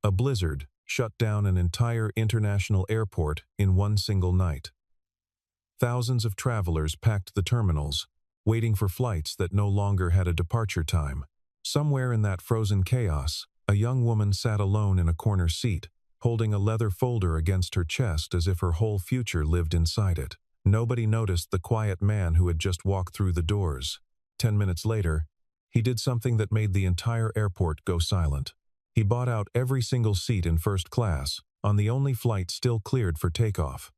A blizzard shut down an entire international airport in one single night. Thousands of travelers packed the terminals, waiting for flights that no longer had a departure time. Somewhere in that frozen chaos, a young woman sat alone in a corner seat, holding a leather folder against her chest as if her whole future lived inside it. Nobody noticed the quiet man who had just walked through the doors. 10 minutes later, he did something that made the entire airport go silent. He bought out every single seat in first class, on the only flight still cleared for takeoff.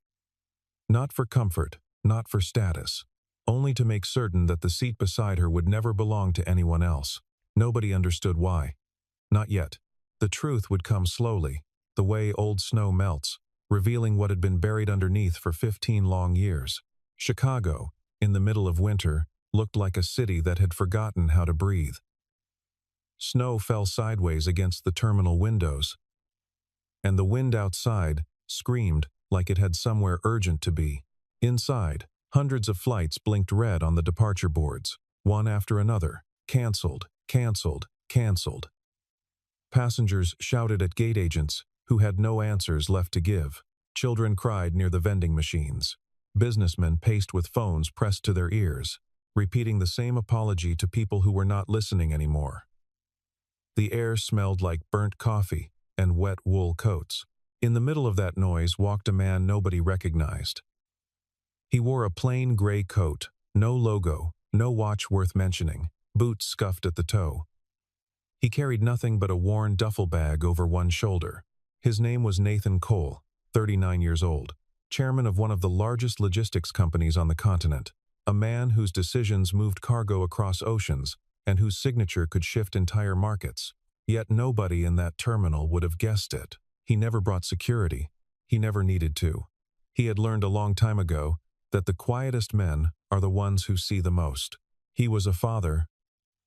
Not for comfort, not for status, only to make certain that the seat beside her would never belong to anyone else. Nobody understood why. Not yet. The truth would come slowly, the way old snow melts, revealing what had been buried underneath for 15 long years. Chicago, in the middle of winter, looked like a city that had forgotten how to breathe. Snow fell sideways against the terminal windows, and the wind outside screamed like it had somewhere urgent to be. Inside, hundreds of flights blinked red on the departure boards, one after another. Canceled, canceled, canceled. Passengers shouted at gate agents, who had no answers left to give. Children cried near the vending machines. Businessmen paced with phones pressed to their ears, repeating the same apology to people who were not listening anymore. The air smelled like burnt coffee and wet wool coats. In the middle of that noise walked a man nobody recognized. He wore a plain gray coat, no logo, no watch worth mentioning, boots scuffed at the toe. He carried nothing but a worn duffel bag over one shoulder. His name was Nathan Cole, 39 years old, chairman of one of the largest logistics companies on the continent, a man whose decisions moved cargo across oceans and whose signature could shift entire markets. Yet nobody in that terminal would have guessed it. He never brought security. He never needed to. He had learned a long time ago that the quietest men are the ones who see the most. He was a father,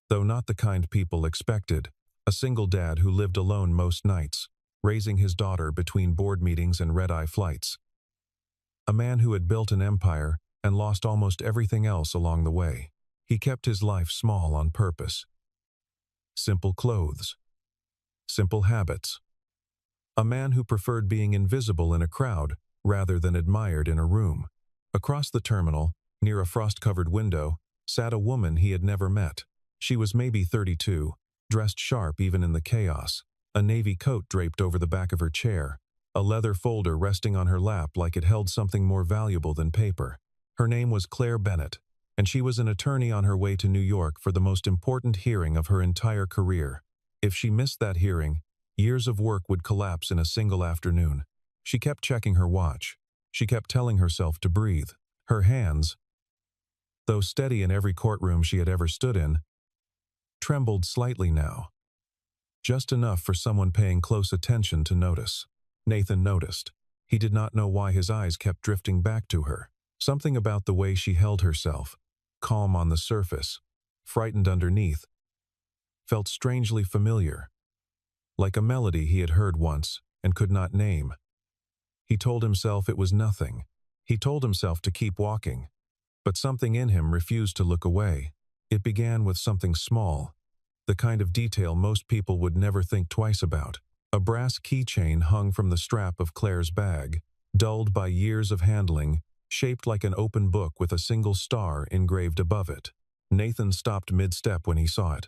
though not the kind people expected, a single dad who lived alone most nights, raising his daughter between board meetings and red-eye flights. A man who had built an empire and lost almost everything else along the way. He kept his life small on purpose. Simple clothes. Simple habits. A man who preferred being invisible in a crowd rather than admired in a room. Across the terminal, near a frost-covered window, sat a woman he had never met. She was maybe 32, dressed sharp even in the chaos, a navy coat draped over the back of her chair, a leather folder resting on her lap like it held something more valuable than paper. Her name was Claire Bennett, and she was an attorney on her way to New York for the most important hearing of her entire career. If she missed that hearing, years of work would collapse in a single afternoon. She kept checking her watch. She kept telling herself to breathe. Her hands, though steady in every courtroom she had ever stood in, trembled slightly now. Just enough for someone paying close attention to notice. Nathan noticed. He did not know why his eyes kept drifting back to her. Something about the way she held herself, calm on the surface, frightened underneath, felt strangely familiar, like a melody he had heard once and could not name. He told himself it was nothing. He told himself to keep walking, but something in him refused to look away. It began with something small, the kind of detail most people would never think twice about. A brass keychain hung from the strap of Claire's bag, dulled by years of handling, shaped like an open book with a single star engraved above it. Nathan stopped mid-step when he saw it.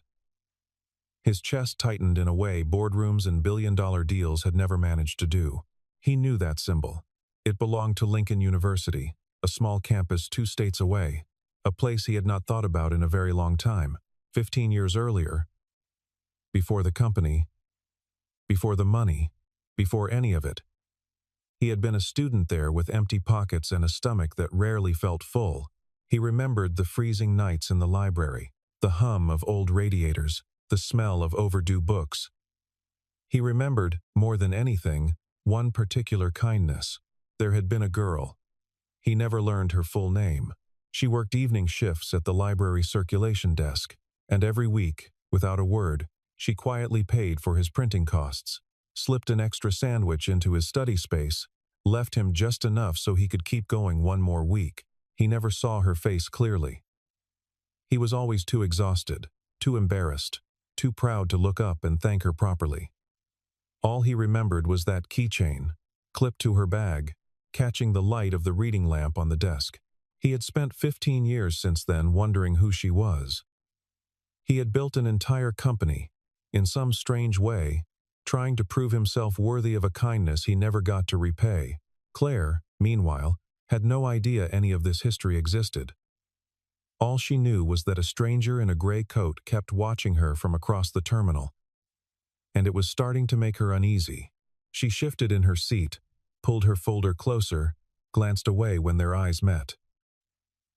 His chest tightened in a way boardrooms and billion-dollar deals had never managed to do. He knew that symbol. It belonged to Lincoln University, a small campus 2 states away, a place he had not thought about in a very long time. 15 years earlier, before the company, before the money, before any of it, he had been a student there with empty pockets and a stomach that rarely felt full. He remembered the freezing nights in the library, the hum of old radiators, the smell of overdue books. He remembered, more than anything, one particular kindness. There had been a girl. He never learned her full name. She worked evening shifts at the library circulation desk, and every week, without a word, she quietly paid for his printing costs, slipped an extra sandwich into his study space, left him just enough so he could keep going one more week. He never saw her face clearly. He was always too exhausted, too embarrassed, too proud to look up and thank her properly. All he remembered was that keychain, clipped to her bag, catching the light of the reading lamp on the desk. He had spent 15 years since then wondering who she was. He had built an entire company, in some strange way, trying to prove himself worthy of a kindness he never got to repay. Claire, meanwhile, had no idea any of this history existed. All she knew was that a stranger in a gray coat kept watching her from across the terminal, and it was starting to make her uneasy. She shifted in her seat, pulled her folder closer, glanced away when their eyes met.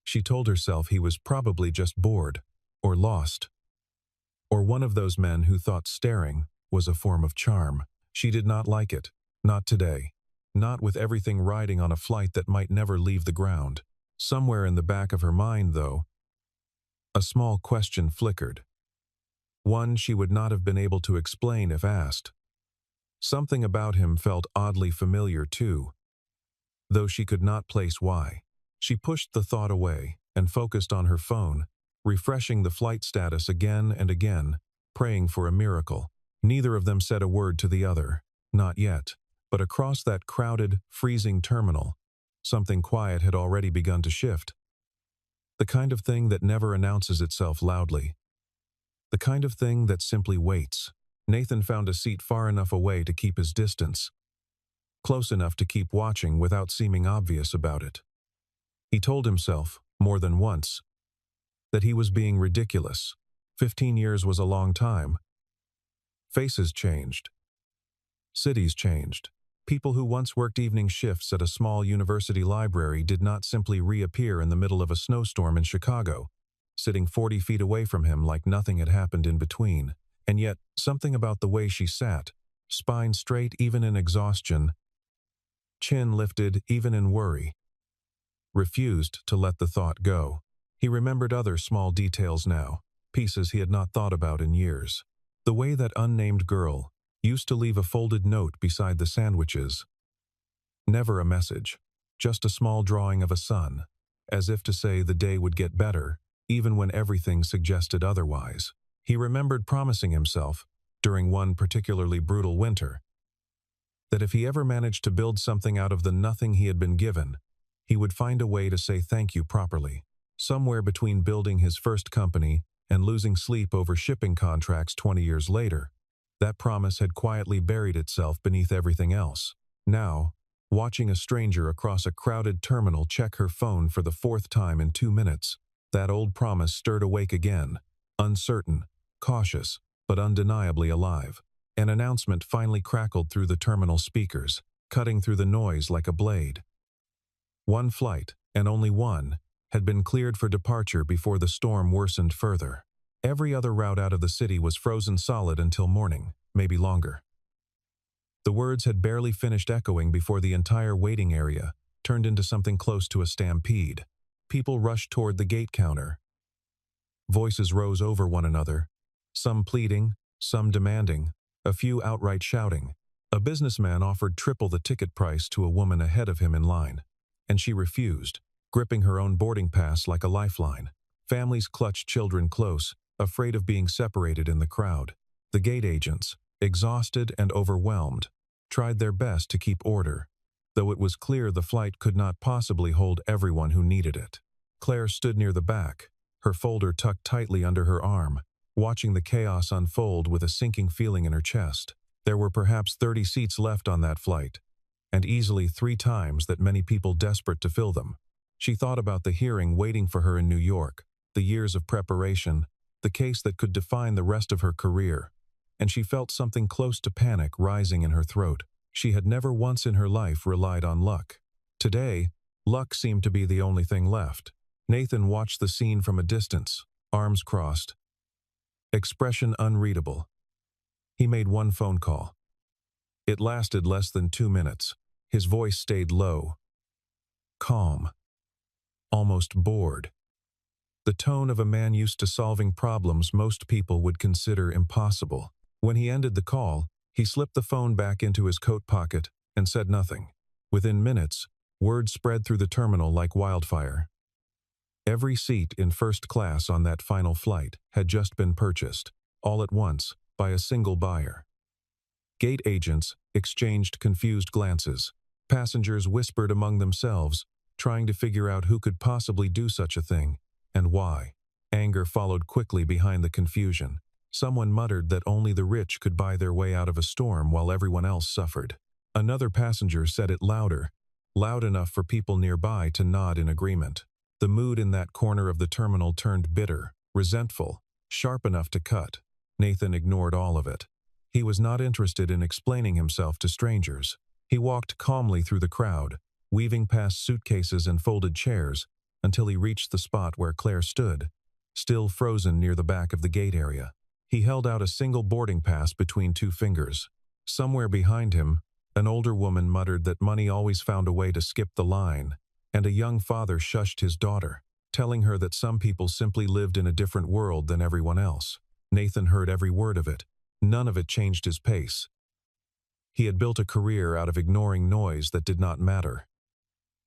She told herself he was probably just bored, or lost, or one of those men who thought staring was a form of charm. She did not like it, not today, not with everything riding on a flight that might never leave the ground. Somewhere in the back of her mind, though, a small question flickered. One she would not have been able to explain if asked. Something about him felt oddly familiar too, though she could not place why. She pushed the thought away and focused on her phone, refreshing the flight status again and again, praying for a miracle. Neither of them said a word to the other, not yet, but across that crowded, freezing terminal, something quiet had already begun to shift. The kind of thing that never announces itself loudly. The kind of thing that simply waits. Nathan found a seat far enough away to keep his distance, close enough to keep watching without seeming obvious about it. He told himself, more than once, that he was being ridiculous. 15 years was a long time. Faces changed. Cities changed. People who once worked evening shifts at a small university library did not simply reappear in the middle of a snowstorm in Chicago, sitting 40 feet away from him like nothing had happened in between. And yet, something about the way she sat, spine straight even in exhaustion, chin lifted even in worry, refused to let the thought go. He remembered other small details now, pieces he had not thought about in years. The way that unnamed girl used to leave a folded note beside the sandwiches. Never a message, just a small drawing of a sun, as if to say the day would get better, even when everything suggested otherwise. He remembered promising himself, during one particularly brutal winter, that if he ever managed to build something out of the nothing he had been given, he would find a way to say thank you properly. Somewhere between building his first company and losing sleep over shipping contracts 20 years later, that promise had quietly buried itself beneath everything else. Now, watching a stranger across a crowded terminal check her phone for the 4th time in 2 minutes, that old promise stirred awake again, uncertain, cautious, but undeniably alive. An announcement finally crackled through the terminal speakers, cutting through the noise like a blade. One flight, and only one, had been cleared for departure before the storm worsened further. Every other route out of the city was frozen solid until morning, maybe longer. The words had barely finished echoing before the entire waiting area turned into something close to a stampede. People rushed toward the gate counter. Voices rose over one another, some pleading, some demanding, a few outright shouting. A businessman offered triple the ticket price to a woman ahead of him in line, and she refused, gripping her own boarding pass like a lifeline. Families clutched children close, afraid of being separated in the crowd. The gate agents, exhausted and overwhelmed, tried their best to keep order, though it was clear the flight could not possibly hold everyone who needed it. Claire stood near the back, her folder tucked tightly under her arm, watching the chaos unfold with a sinking feeling in her chest. There were perhaps 30 seats left on that flight, and easily 3 times that many people desperate to fill them. She thought about the hearing waiting for her in New York, the years of preparation, the case that could define the rest of her career, and she felt something close to panic rising in her throat. She had never once in her life relied on luck. Today, luck seemed to be the only thing left. Nathan watched the scene from a distance, arms crossed, expression unreadable. He made one phone call. It lasted less than 2 minutes. His voice stayed low, calm, almost bored. The tone of a man used to solving problems most people would consider impossible. When he ended the call, he slipped the phone back into his coat pocket and said nothing. Within minutes, word spread through the terminal like wildfire. Every seat in first class on that final flight had just been purchased, all at once, by a single buyer. Gate agents exchanged confused glances. Passengers whispered among themselves, trying to figure out who could possibly do such a thing, and why. Anger followed quickly behind the confusion. Someone muttered that only the rich could buy their way out of a storm while everyone else suffered. Another passenger said it louder, loud enough for people nearby to nod in agreement. The mood in that corner of the terminal turned bitter, resentful, sharp enough to cut. Nathan ignored all of it. He was not interested in explaining himself to strangers. He walked calmly through the crowd, weaving past suitcases and folded chairs, until he reached the spot where Claire stood, still frozen near the back of the gate area. He held out a single boarding pass between two fingers. Somewhere behind him, an older woman muttered that money always found a way to skip the line, and a young father shushed his daughter, telling her that some people simply lived in a different world than everyone else. Nathan heard every word of it. None of it changed his pace. He had built a career out of ignoring noise that did not matter.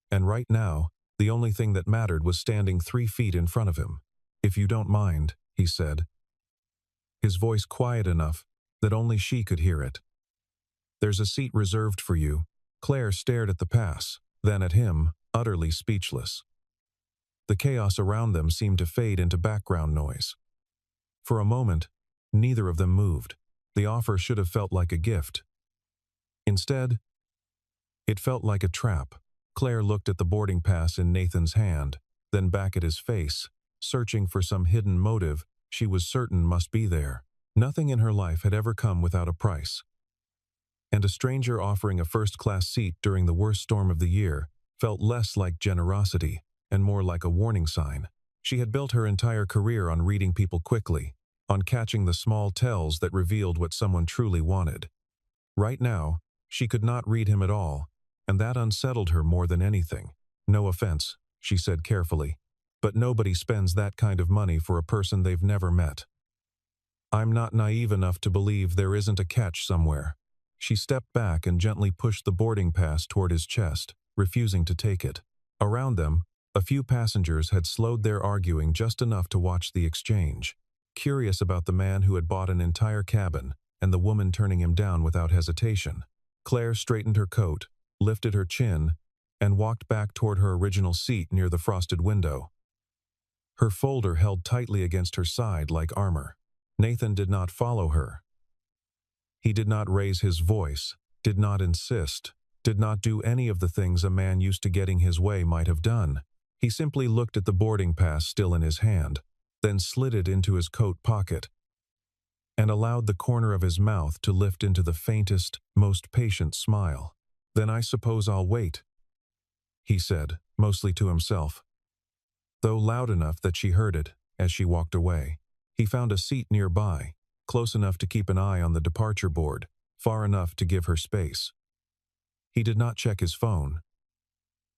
And right now, the only thing that mattered was standing 3 feet in front of him. "If you don't mind," he said, his voice quiet enough that only she could hear it. "There's a seat reserved for you." Claire stared at the pass, then at him, utterly speechless. The chaos around them seemed to fade into background noise. For a moment, neither of them moved. The offer should have felt like a gift. Instead, it felt like a trap. Claire looked at the boarding pass in Nathan's hand, then back at his face, searching for some hidden motive she was certain must be there. Nothing in her life had ever come without a price. And a stranger offering a first-class seat during the worst storm of the year felt less like generosity and more like a warning sign. She had built her entire career on reading people quickly, on catching the small tells that revealed what someone truly wanted. Right now, she could not read him at all, and that unsettled her more than anything. "No offense," she said carefully, "but nobody spends that kind of money for a person they've never met. I'm not naive enough to believe there isn't a catch somewhere." She stepped back and gently pushed the boarding pass toward his chest, refusing to take it. Around them, a few passengers had slowed their arguing just enough to watch the exchange, curious about the man who had bought an entire cabin and the woman turning him down without hesitation. Claire straightened her coat, lifted her chin, and walked back toward her original seat near the frosted window. Her folder held tightly against her side like armor. Nathan did not follow her. He did not raise his voice, did not insist, did not do any of the things a man used to getting his way might have done. He simply looked at the boarding pass still in his hand, then slid it into his coat pocket, and allowed the corner of his mouth to lift into the faintest, most patient smile. "Then I suppose I'll wait," he said, mostly to himself, though loud enough that she heard it as she walked away. He found a seat nearby, close enough to keep an eye on the departure board, far enough to give her space. He did not check his phone.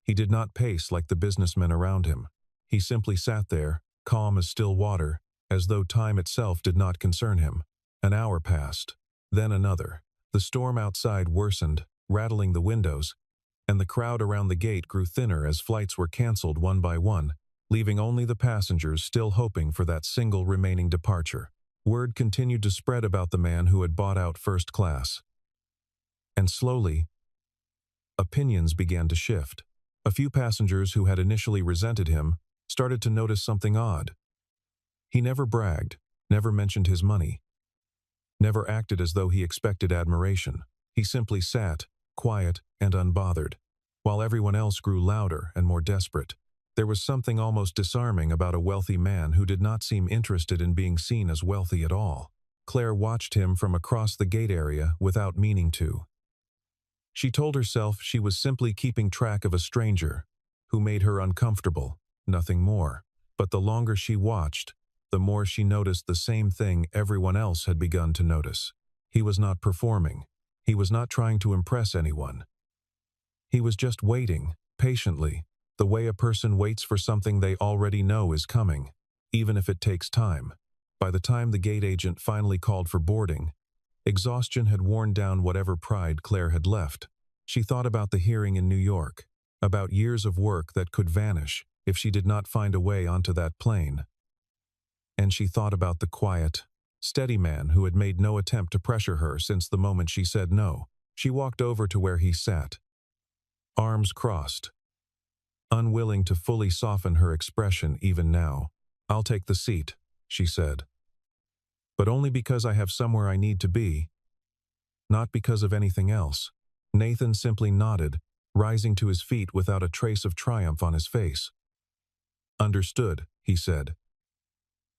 He did not pace like the businessmen around him. He simply sat there, calm as still water, as though time itself did not concern him. An hour passed, then another. The storm outside worsened, rattling the windows, and the crowd around the gate grew thinner as flights were canceled one by one, leaving only the passengers still hoping for that single remaining departure. Word continued to spread about the man who had bought out first class. And slowly, opinions began to shift. A few passengers who had initially resented him started to notice something odd. He never bragged, never mentioned his money, never acted as though he expected admiration. He simply sat, quiet and unbothered, while everyone else grew louder and more desperate. There was something almost disarming about a wealthy man who did not seem interested in being seen as wealthy at all. Claire watched him from across the gate area without meaning to. She told herself she was simply keeping track of a stranger who made her uncomfortable, nothing more. But the longer she watched, the more she noticed the same thing everyone else had begun to notice. He was not performing. He was not trying to impress anyone. He was just waiting, patiently, the way a person waits for something they already know is coming, even if it takes time. By the time the gate agent finally called for boarding, exhaustion had worn down whatever pride Claire had left. She thought about the hearing in New York, about years of work that could vanish if she did not find a way onto that plane. And she thought about the quiet, steady man who had made no attempt to pressure her since the moment she said no. She walked over to where he sat, arms crossed, unwilling to fully soften her expression even now. "I'll take the seat," she said. "But only because I have somewhere I need to be, not because of anything else." Nathan simply nodded, rising to his feet without a trace of triumph on his face. "Understood," he said.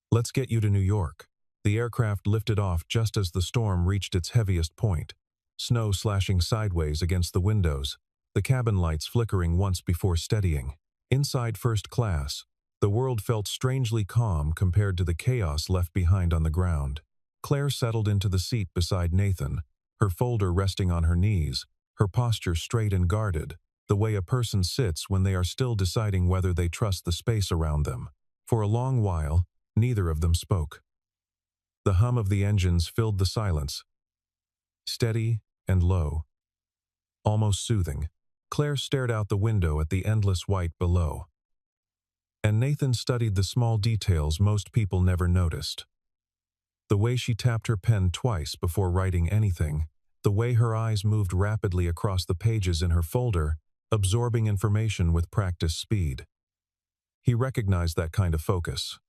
"Let's get you to New York." The aircraft lifted off just as the storm reached its heaviest point, snow slashing sideways against the windows, the cabin lights flickering once before steadying. Inside first class, the world felt strangely calm compared to the chaos left behind on the ground. Claire settled into the seat beside Nathan, her folder resting on her knees, her posture straight and guarded, the way a person sits when they are still deciding whether they trust the space around them. For a long while, neither of them spoke. The hum of the engines filled the silence, steady and low, almost soothing. Claire stared out the window at the endless white below, and Nathan studied the small details most people never noticed. The way she tapped her pen twice before writing anything, the way her eyes moved rapidly across the pages in her folder, absorbing information with practiced speed. He recognized that kind of focus.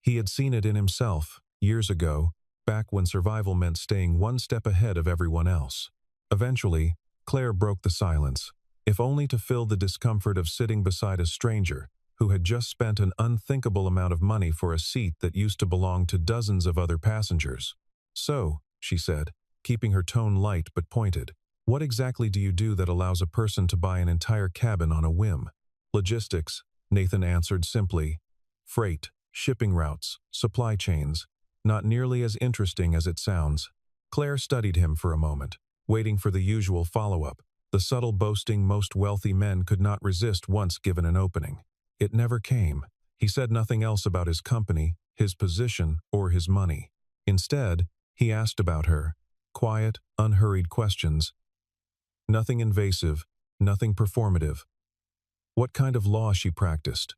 He had seen it in himself, years ago, back when survival meant staying one step ahead of everyone else. Eventually, Claire broke the silence, if only to fill the discomfort of sitting beside a stranger who had just spent an unthinkable amount of money for a seat that used to belong to dozens of other passengers. "So," she said, keeping her tone light but pointed, "what exactly do you do that allows a person to buy an entire cabin on a whim?" "Logistics," Nathan answered simply. "Freight, shipping routes, supply chains. Not nearly as interesting as it sounds." Claire studied him for a moment, waiting for the usual follow-up, the subtle boasting most wealthy men could not resist once given an opening. It never came. He said nothing else about his company, his position, or his money. Instead, he asked about her, quiet, unhurried questions. Nothing invasive, nothing performative. What kind of law she practiced?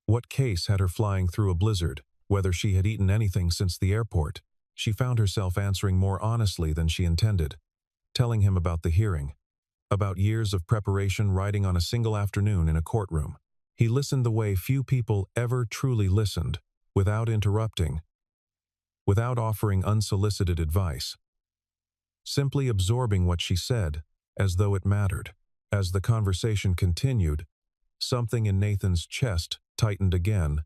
What case had her flying through a blizzard? Whether she had eaten anything since the airport? She found herself answering more honestly than she intended, telling him about the hearing, about years of preparation riding on a single afternoon in a courtroom. He listened the way few people ever truly listened, without interrupting, without offering unsolicited advice, simply absorbing what she said, as though it mattered. As the conversation continued, something in Nathan's chest tightened again,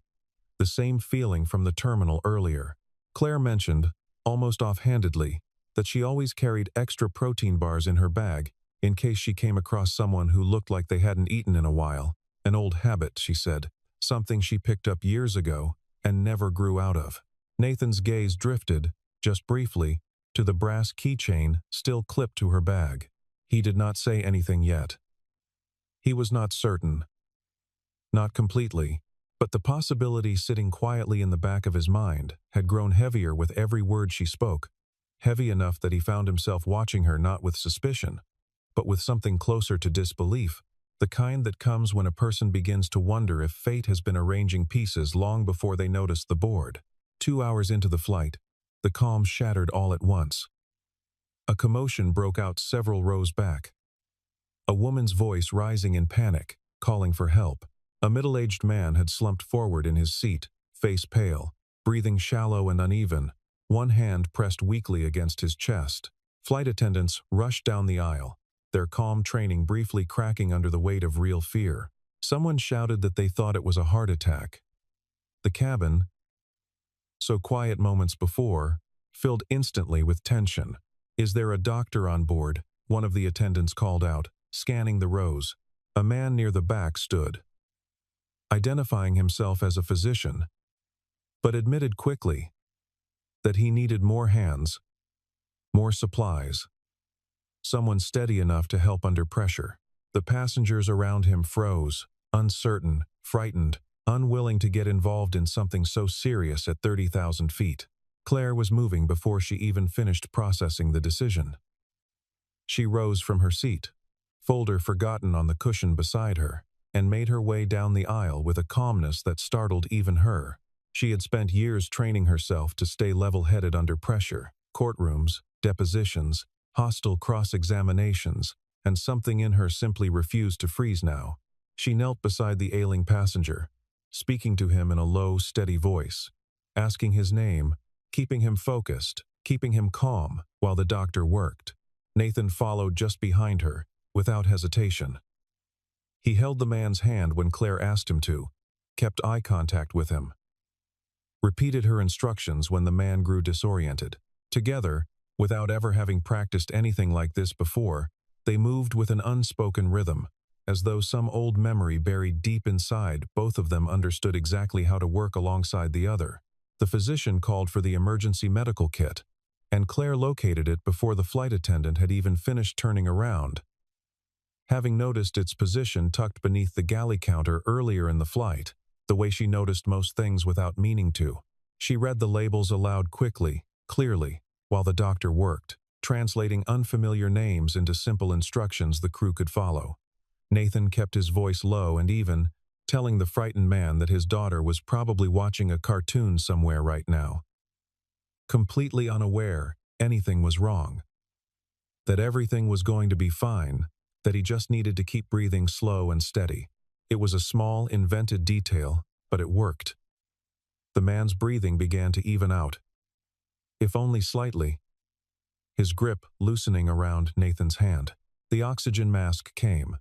the same feeling from the terminal earlier. Claire mentioned, almost offhandedly, that she always carried extra protein bars in her bag, in case she came across someone who looked like they hadn't eaten in a while. An old habit, she said, something she picked up years ago and never grew out of. Nathan's gaze drifted, just briefly, to the brass keychain still clipped to her bag. He did not say anything yet. He was not certain. Not completely, but the possibility sitting quietly in the back of his mind had grown heavier with every word she spoke, heavy enough that he found himself watching her not with suspicion, but with something closer to disbelief, the kind that comes when a person begins to wonder if fate has been arranging pieces long before they notice the board. 2 hours into the flight, the calm shattered all at once. A commotion broke out several rows back. A woman's voice rising in panic, calling for help. A middle-aged man had slumped forward in his seat, face pale, breathing shallow and uneven, one hand pressed weakly against his chest. Flight attendants rushed down the aisle, their calm training briefly cracking under the weight of real fear. Someone shouted that they thought it was a heart attack. The cabin, so quiet moments before, filled instantly with tension. "Is there a doctor on board?" one of the attendants called out, scanning the rows. A man near the back stood, identifying himself as a physician, but admitted quickly that he needed more hands, more supplies, someone steady enough to help under pressure. The passengers around him froze, uncertain, frightened, unwilling to get involved in something so serious at 30,000 feet. Claire was moving before she even finished processing the decision. She rose from her seat, folder forgotten on the cushion beside her, and made her way down the aisle with a calmness that startled even her. She had spent years training herself to stay level-headed under pressure, courtrooms, depositions, hostile cross-examinations, and something in her simply refused to freeze now. She knelt beside the ailing passenger, speaking to him in a low, steady voice, asking his name, keeping him focused, keeping him calm while the doctor worked. Nathan followed just behind her, without hesitation. He held the man's hand when Claire asked him to, kept eye contact with him, repeated her instructions when the man grew disoriented. Together, without ever having practiced anything like this before, they moved with an unspoken rhythm, as though some old memory buried deep inside. Both of them understood exactly how to work alongside the other. The physician called for the emergency medical kit, and Claire located it before the flight attendant had even finished turning around. Having noticed its position tucked beneath the galley counter earlier in the flight, the way she noticed most things without meaning to, she read the labels aloud quickly, clearly, while the doctor worked, translating unfamiliar names into simple instructions the crew could follow. Nathan kept his voice low and even, telling the frightened man that his daughter was probably watching a cartoon somewhere right now. Completely unaware anything was wrong. That everything was going to be fine, that he just needed to keep breathing slow and steady. It was a small, invented detail, but it worked. The man's breathing began to even out, if only slightly. His grip loosening around Nathan's hand. The oxygen mask came.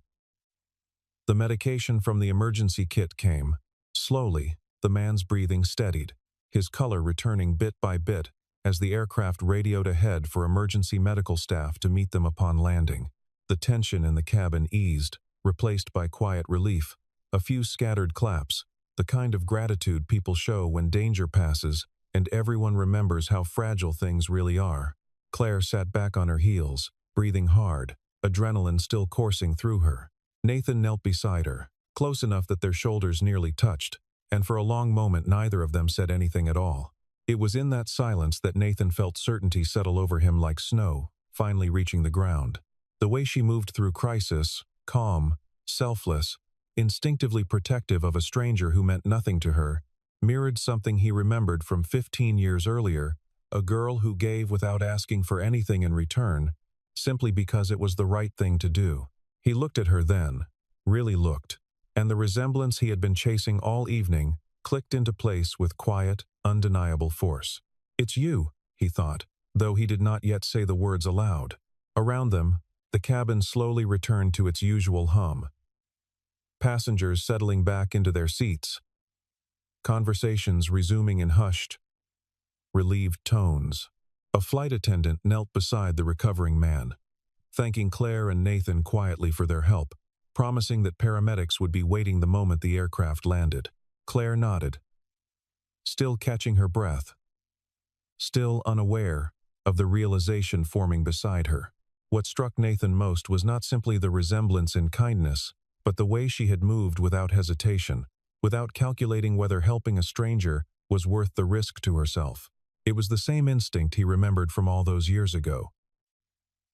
The medication from the emergency kit came. Slowly, the man's breathing steadied, his color returning bit by bit as the aircraft radioed ahead for emergency medical staff to meet them upon landing. The tension in the cabin eased, replaced by quiet relief. A few scattered claps, the kind of gratitude people show when danger passes and everyone remembers how fragile things really are. Claire sat back on her heels, breathing hard, adrenaline still coursing through her. Nathan knelt beside her, close enough that their shoulders nearly touched, and for a long moment neither of them said anything at all. It was in that silence that Nathan felt certainty settle over him like snow, finally reaching the ground. The way she moved through crisis, calm, selfless, instinctively protective of a stranger who meant nothing to her, mirrored something he remembered from 15 years earlier, a girl who gave without asking for anything in return, simply because it was the right thing to do. He looked at her then, really looked, and the resemblance he had been chasing all evening clicked into place with quiet, undeniable force. "It's you," he thought, though he did not yet say the words aloud. Around them, the cabin slowly returned to its usual hum. Passengers settling back into their seats. Conversations resuming in hushed, relieved tones. A flight attendant knelt beside the recovering man, thanking Claire and Nathan quietly for their help, promising that paramedics would be waiting the moment the aircraft landed. Claire nodded, still catching her breath, still unaware of the realization forming beside her. What struck Nathan most was not simply the resemblance in kindness, but the way she had moved without hesitation, without calculating whether helping a stranger was worth the risk to herself. It was the same instinct he remembered from all those years ago.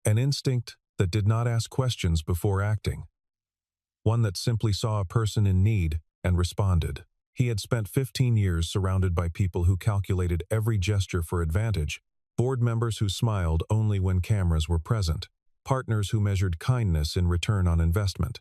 An instinct that did not ask questions before acting. One that simply saw a person in need and responded. He had spent 15 years surrounded by people who calculated every gesture for advantage, board members who smiled only when cameras were present, partners who measured kindness in return on investment.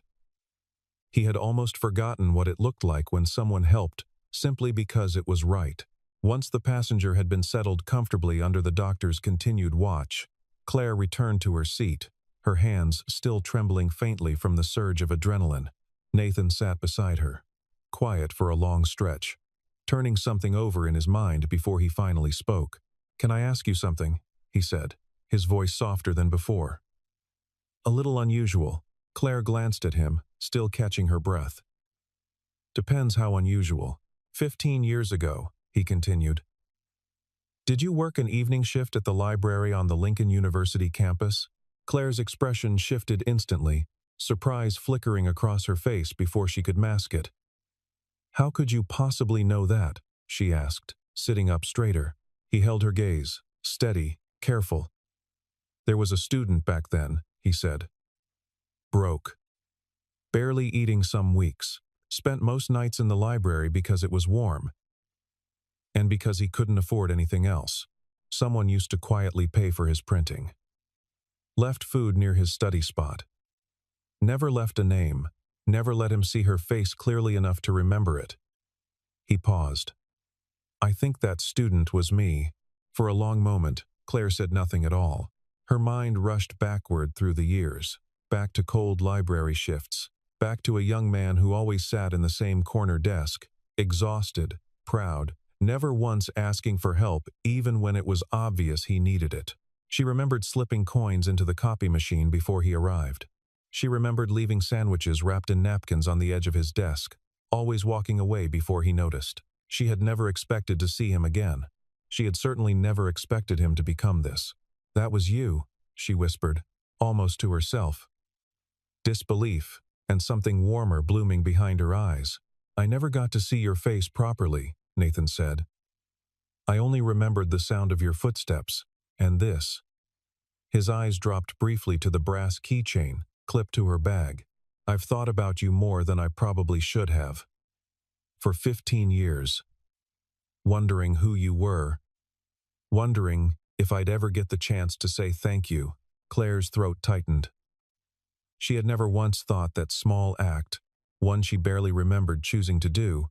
He had almost forgotten what it looked like when someone helped, simply because it was right. Once the passenger had been settled comfortably under the doctor's continued watch, Claire returned to her seat, her hands still trembling faintly from the surge of adrenaline. Nathan sat beside her, quiet for a long stretch, turning something over in his mind before he finally spoke. "Can I ask you something?" he said, his voice softer than before. A little unusual. Claire glanced at him, still catching her breath. "Depends how unusual. 15 years ago," he continued. "Did you work an evening shift at the library on the Lincoln University campus?" Claire's expression shifted instantly, surprise flickering across her face before she could mask it. "How could you possibly know that?" she asked, sitting up straighter. He held her gaze, steady, careful. "There was a student back then," he said. "Broke. Barely eating some weeks. Spent most nights in the library because it was warm. and because he couldn't afford anything else. Someone used to quietly pay for his printing. Left food near his study spot. Never left a name, never let him see her face clearly enough to remember it. He paused. I think that student was me. For a long moment, Claire said nothing at all. Her mind rushed backward through the years, back to cold library shifts, back to a young man who always sat in the same corner desk, exhausted, proud, never once asking for help even when it was obvious he needed it. She remembered slipping coins into the copy machine before he arrived. She remembered leaving sandwiches wrapped in napkins on the edge of his desk, always walking away before he noticed. She had never expected to see him again. She had certainly never expected him to become this. That was you, she whispered, almost to herself. Disbelief, and something warmer blooming behind her eyes. I never got to see your face properly, Nathan said. I only remembered the sound of your footsteps, and this. His eyes dropped briefly to the brass keychain, clipped to her bag. I've thought about you more than I probably should have. For 15 years. Wondering who you were. Wondering if I'd ever get the chance to say thank you. Claire's throat tightened. She had never once thought that small act, one she barely remembered choosing to do,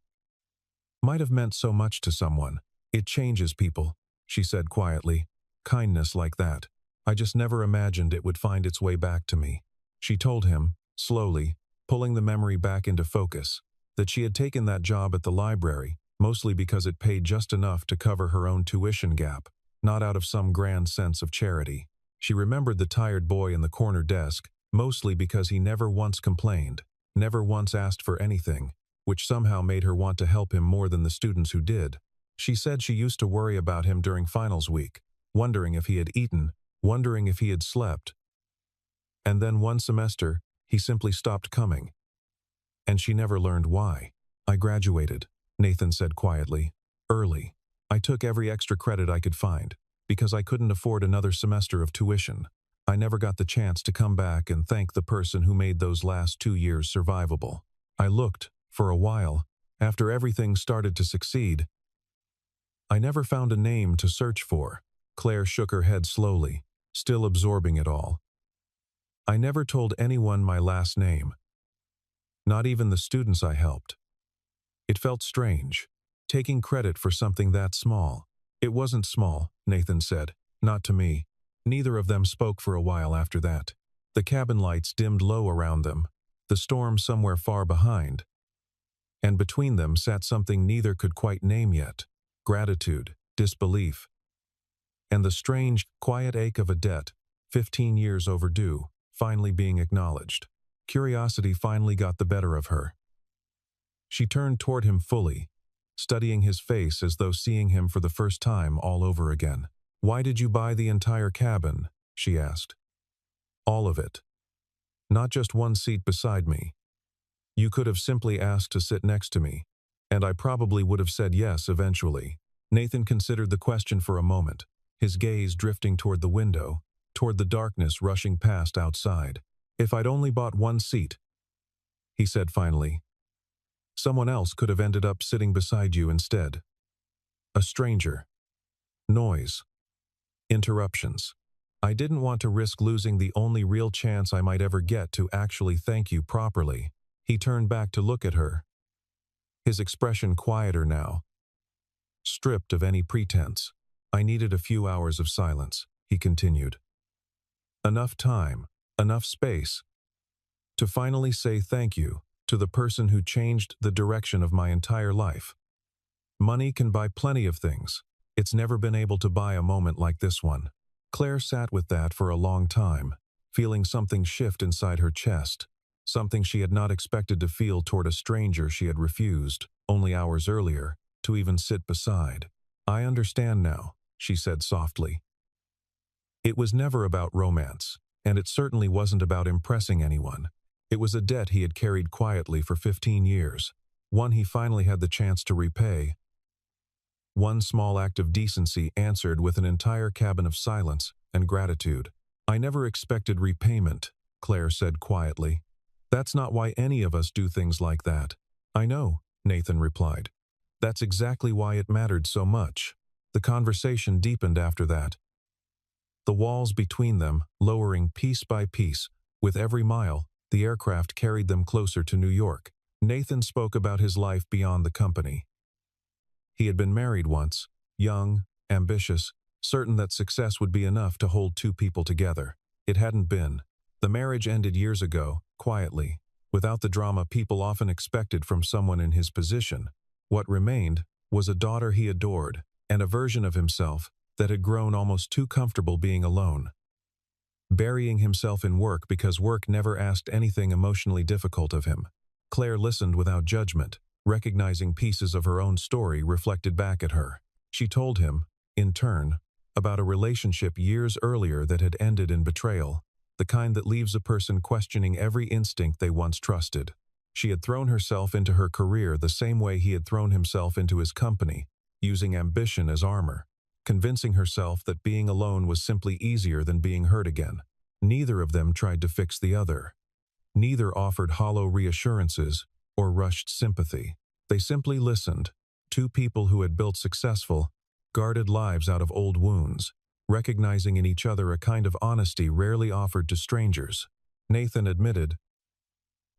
might have meant so much to someone. It changes people, she said quietly. Kindness like that. I just never imagined it would find its way back to me. She told him, slowly, pulling the memory back into focus, that she had taken that job at the library, mostly because it paid just enough to cover her own tuition gap, not out of some grand sense of charity. She remembered the tired boy in the corner desk, mostly because he never once complained, never once asked for anything, which somehow made her want to help him more than the students who did. She said she used to worry about him during finals week, wondering if he had eaten, wondering if he had slept. And then one semester, he simply stopped coming. And she never learned why. I graduated, Nathan said quietly. Early. I took every extra credit I could find, because I couldn't afford another semester of tuition. I never got the chance to come back and thank the person who made those last 2 years survivable. I looked, for a while, after everything started to succeed. I never found a name to search for. Claire shook her head slowly, still absorbing it all. I never told anyone my last name. Not even the students I helped. It felt strange, taking credit for something that small. It wasn't small, Nathan said, not to me. Neither of them spoke for a while after that. The cabin lights dimmed low around them, the storm somewhere far behind. And between them sat something neither could quite name yet. Gratitude, disbelief, and the strange, quiet ache of a debt, 15 years overdue, finally being acknowledged. Curiosity finally got the better of her. She turned toward him fully, studying his face as though seeing him for the first time all over again. Why did you buy the entire cabin? She asked. All of it. Not just one seat beside me. You could have simply asked to sit next to me, and I probably would have said yes eventually. Nathan considered the question for a moment, his gaze drifting toward the window, toward the darkness rushing past outside. If I'd only bought one seat, he said finally. Someone else could have ended up sitting beside you instead. A stranger. Noise. Interruptions. I didn't want to risk losing the only real chance I might ever get to actually thank you properly. He turned back to look at her. His expression quieter now. Stripped of any pretense. I needed a few hours of silence, he continued. Enough time, enough space, to finally say thank you to the person who changed the direction of my entire life. Money can buy plenty of things. It's never been able to buy a moment like this one. Claire sat with that for a long time, feeling something shift inside her chest, something she had not expected to feel toward a stranger she had refused, only hours earlier, to even sit beside. I understand now, she said softly. It was never about romance, and it certainly wasn't about impressing anyone. It was a debt he had carried quietly for 15 years, one he finally had the chance to repay. One small act of decency answered with an entire cabin of silence and gratitude. I never expected repayment, Claire said quietly. That's not why any of us do things like that. I know, Nathan replied. That's exactly why it mattered so much. The conversation deepened after that, the walls between them lowering piece by piece. With every mile, the aircraft carried them closer to New York. Nathan spoke about his life beyond the company. He had been married once, young, ambitious, certain that success would be enough to hold two people together. It hadn't been. The marriage ended years ago, quietly, without the drama people often expected from someone in his position. What remained was a daughter he adored, and a version of himself that had grown almost too comfortable being alone. Burying himself in work because work never asked anything emotionally difficult of him. Claire listened without judgment, recognizing pieces of her own story reflected back at her. She told him, in turn, about a relationship years earlier that had ended in betrayal, the kind that leaves a person questioning every instinct they once trusted. She had thrown herself into her career the same way he had thrown himself into his company, using ambition as armor, convincing herself that being alone was simply easier than being hurt again. Neither of them tried to fix the other. Neither offered hollow reassurances or rushed sympathy. They simply listened, two people who had built successful, guarded lives out of old wounds, recognizing in each other a kind of honesty rarely offered to strangers. Nathan admitted,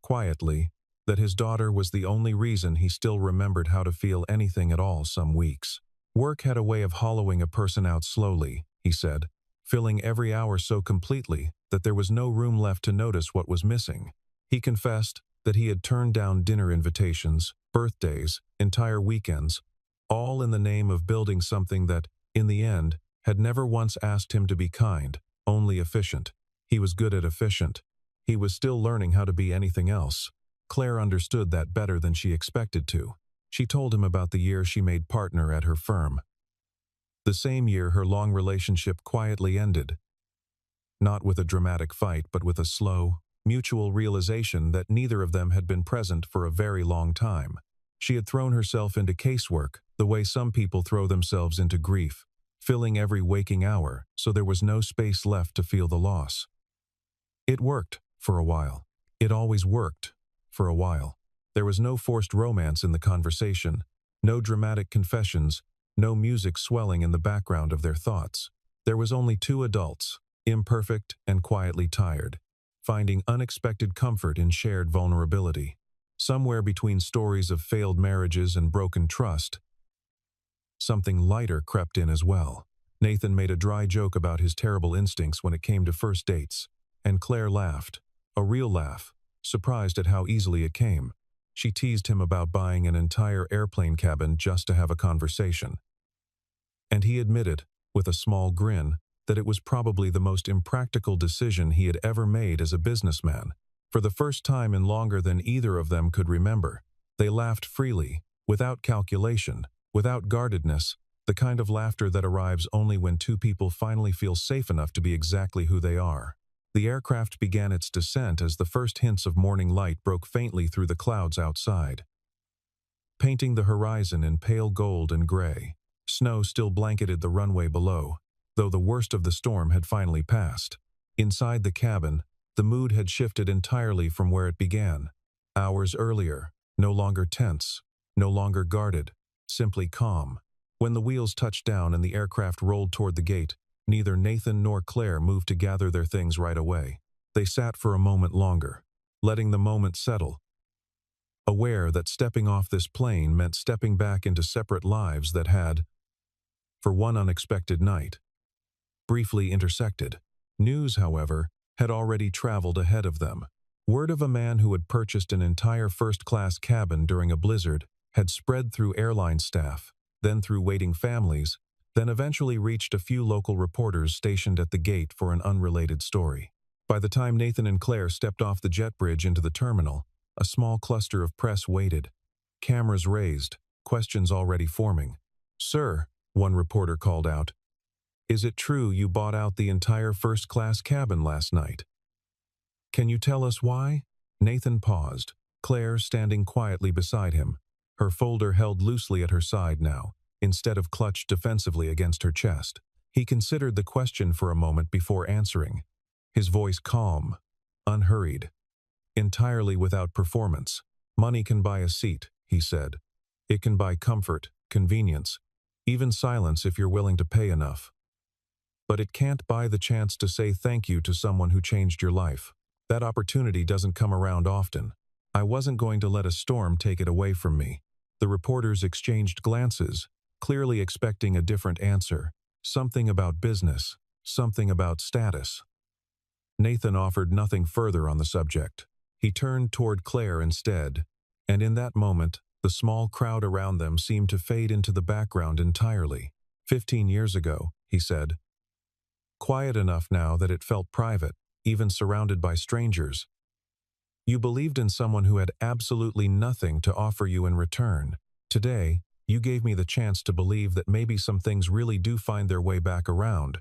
quietly, that his daughter was the only reason he still remembered how to feel anything at all some weeks. Work had a way of hollowing a person out slowly, he said, filling every hour so completely that there was no room left to notice what was missing. He confessed that he had turned down dinner invitations, birthdays, entire weekends, all in the name of building something that, in the end, had never once asked him to be kind, only efficient. He was good at efficient. He was still learning how to be anything else. Claire understood that better than she expected to. She told him about the year she made partner at her firm. The same year her long relationship quietly ended. Not with a dramatic fight, but with a slow, mutual realization that neither of them had been present for a very long time. She had thrown herself into casework the way some people throw themselves into grief, filling every waking hour so there was no space left to feel the loss. It worked for a while. It always worked for a while. There was no forced romance in the conversation, no dramatic confessions, no music swelling in the background of their thoughts. There was only two adults, imperfect and quietly tired, finding unexpected comfort in shared vulnerability. Somewhere between stories of failed marriages and broken trust, something lighter crept in as well. Nathan made a dry joke about his terrible instincts when it came to first dates, and Claire laughed, a real laugh, surprised at how easily it came. She teased him about buying an entire airplane cabin just to have a conversation. And he admitted, with a small grin, that it was probably the most impractical decision he had ever made as a businessman. For the first time in longer than either of them could remember, they laughed freely, without calculation, without guardedness, the kind of laughter that arrives only when two people finally feel safe enough to be exactly who they are. The aircraft began its descent as the first hints of morning light broke faintly through the clouds outside, painting the horizon in pale gold and gray. Snow still blanketed the runway below, though the worst of the storm had finally passed. Inside the cabin, the mood had shifted entirely from where it began. Hours earlier, no longer tense, no longer guarded, simply calm. When the wheels touched down and the aircraft rolled toward the gate, neither Nathan nor Claire moved to gather their things right away. They sat for a moment longer, letting the moment settle, aware that stepping off this plane meant stepping back into separate lives that had, for one unexpected night, briefly intersected. News, however, had already traveled ahead of them. Word of a man who had purchased an entire first-class cabin during a blizzard had spread through airline staff, then through waiting families, then eventually reached a few local reporters stationed at the gate for an unrelated story. By the time Nathan and Claire stepped off the jet bridge into the terminal, a small cluster of press waited, cameras raised, questions already forming. "Sir," one reporter called out, "is it true you bought out the entire first-class cabin last night? Can you tell us why?" Nathan paused, Claire standing quietly beside him, her folder held loosely at her side now, instead of clutched defensively against her chest. He considered the question for a moment before answering, his voice calm, unhurried, entirely without performance. "Money can buy a seat," he said. It can buy comfort, convenience, even silence if you're willing to pay enough. But it can't buy the chance to say thank you to someone who changed your life. That opportunity doesn't come around often. I wasn't going to let a storm take it away from me. The reporters exchanged glances, clearly expecting a different answer. Something about business, something about status. Nathan offered nothing further on the subject. He turned toward Claire instead, and in that moment, the small crowd around them seemed to fade into the background entirely. 15 years ago, he said. Quiet enough now that it felt private, even surrounded by strangers. You believed in someone who had absolutely nothing to offer you in return. Today, you gave me the chance to believe that maybe some things really do find their way back around.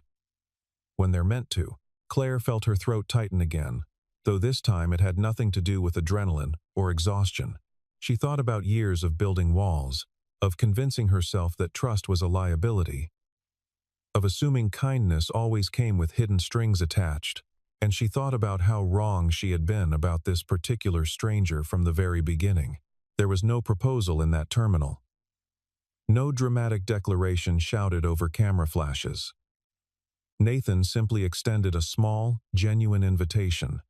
When they're meant to. Claire felt her throat tighten again, though this time it had nothing to do with adrenaline or exhaustion. She thought about years of building walls, of convincing herself that trust was a liability, of assuming kindness always came with hidden strings attached, and she thought about how wrong she had been about this particular stranger from the very beginning. There was no proposal in that terminal. No dramatic declaration shouted over camera flashes. Nathan simply extended a small, genuine invitation.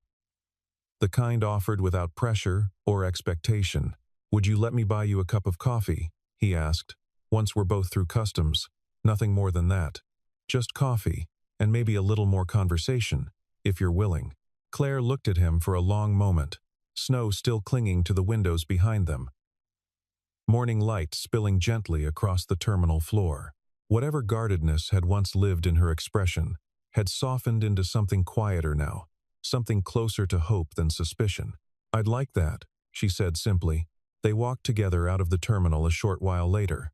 The kind offered without pressure or expectation. Would you let me buy you a cup of coffee? He asked. Once we're both through customs. Nothing more than that. Just coffee, and maybe a little more conversation, if you're willing. Claire looked at him for a long moment, snow still clinging to the windows behind them. Morning light spilling gently across the terminal floor. Whatever guardedness had once lived in her expression had softened into something quieter now, something closer to hope than suspicion. I'd like that, she said simply. They walked together out of the terminal a short while later.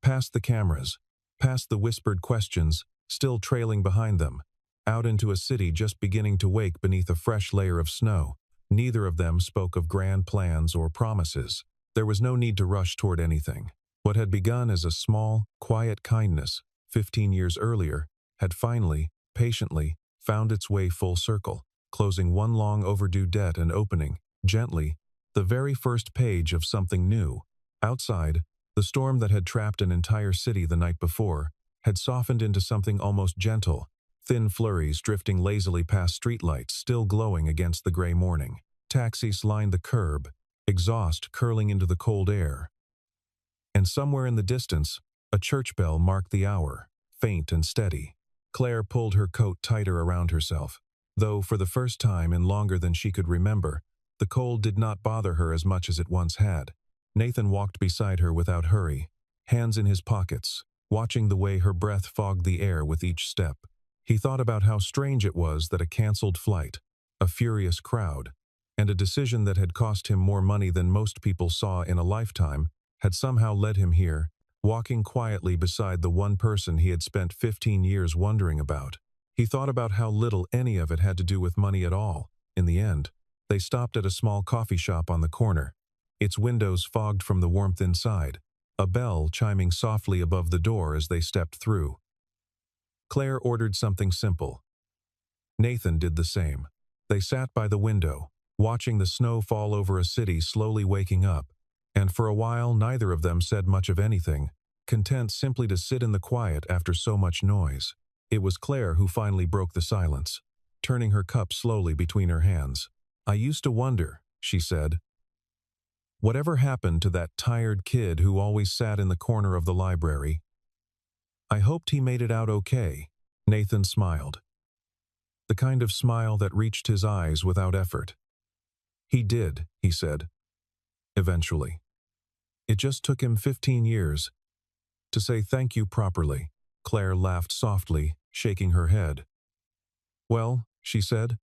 Past the cameras, past the whispered questions, still trailing behind them, out into a city just beginning to wake beneath a fresh layer of snow. Neither of them spoke of grand plans or promises. There was no need to rush toward anything. What had begun as a small, quiet kindness 15 years earlier had finally, patiently, found its way full circle, closing one long overdue debt and opening, gently, the very first page of something new. Outside, the storm that had trapped an entire city the night before had softened into something almost gentle, thin flurries drifting lazily past streetlights still glowing against the gray morning. Taxis lined the curb, exhaust curling into the cold air. And somewhere in the distance, a church bell marked the hour, faint and steady. Claire pulled her coat tighter around herself, though for the first time in longer than she could remember, the cold did not bother her as much as it once had. Nathan walked beside her without hurry, hands in his pockets, watching the way her breath fogged the air with each step. He thought about how strange it was that a canceled flight, a furious crowd, and a decision that had cost him more money than most people saw in a lifetime had somehow led him here, walking quietly beside the one person he had spent 15 years wondering about. He thought about how little any of it had to do with money at all. In the end, they stopped at a small coffee shop on the corner, its windows fogged from the warmth inside, a bell chiming softly above the door as they stepped through. Claire ordered something simple. Nathan did the same. They sat by the window, watching the snow fall over a city slowly waking up, and for a while neither of them said much of anything, content simply to sit in the quiet after so much noise. It was Claire who finally broke the silence, turning her cup slowly between her hands. I used to wonder, she said. Whatever happened to that tired kid who always sat in the corner of the library? I hoped he made it out okay. Nathan smiled. The kind of smile that reached his eyes without effort. He did, he said. Eventually. It just took him 15 years to say thank you properly. Claire laughed softly, shaking her head. Well, she said,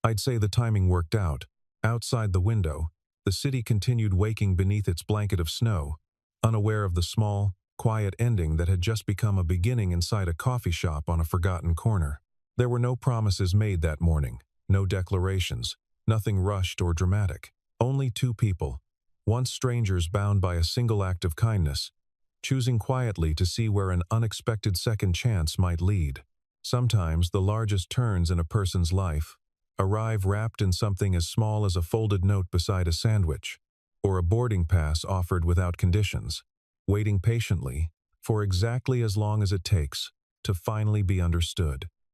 I'd say the timing worked out. Outside the window, the city continued waking beneath its blanket of snow, unaware of the small, quiet ending that had just become a beginning inside a coffee shop on a forgotten corner. There were no promises made that morning, no declarations, nothing rushed or dramatic. Only two people, once strangers bound by a single act of kindness, choosing quietly to see where an unexpected second chance might lead. Sometimes the largest turns in a person's life arrive wrapped in something as small as a folded note beside a sandwich. or a boarding pass offered without conditions, waiting patiently for exactly as long as it takes to finally be understood.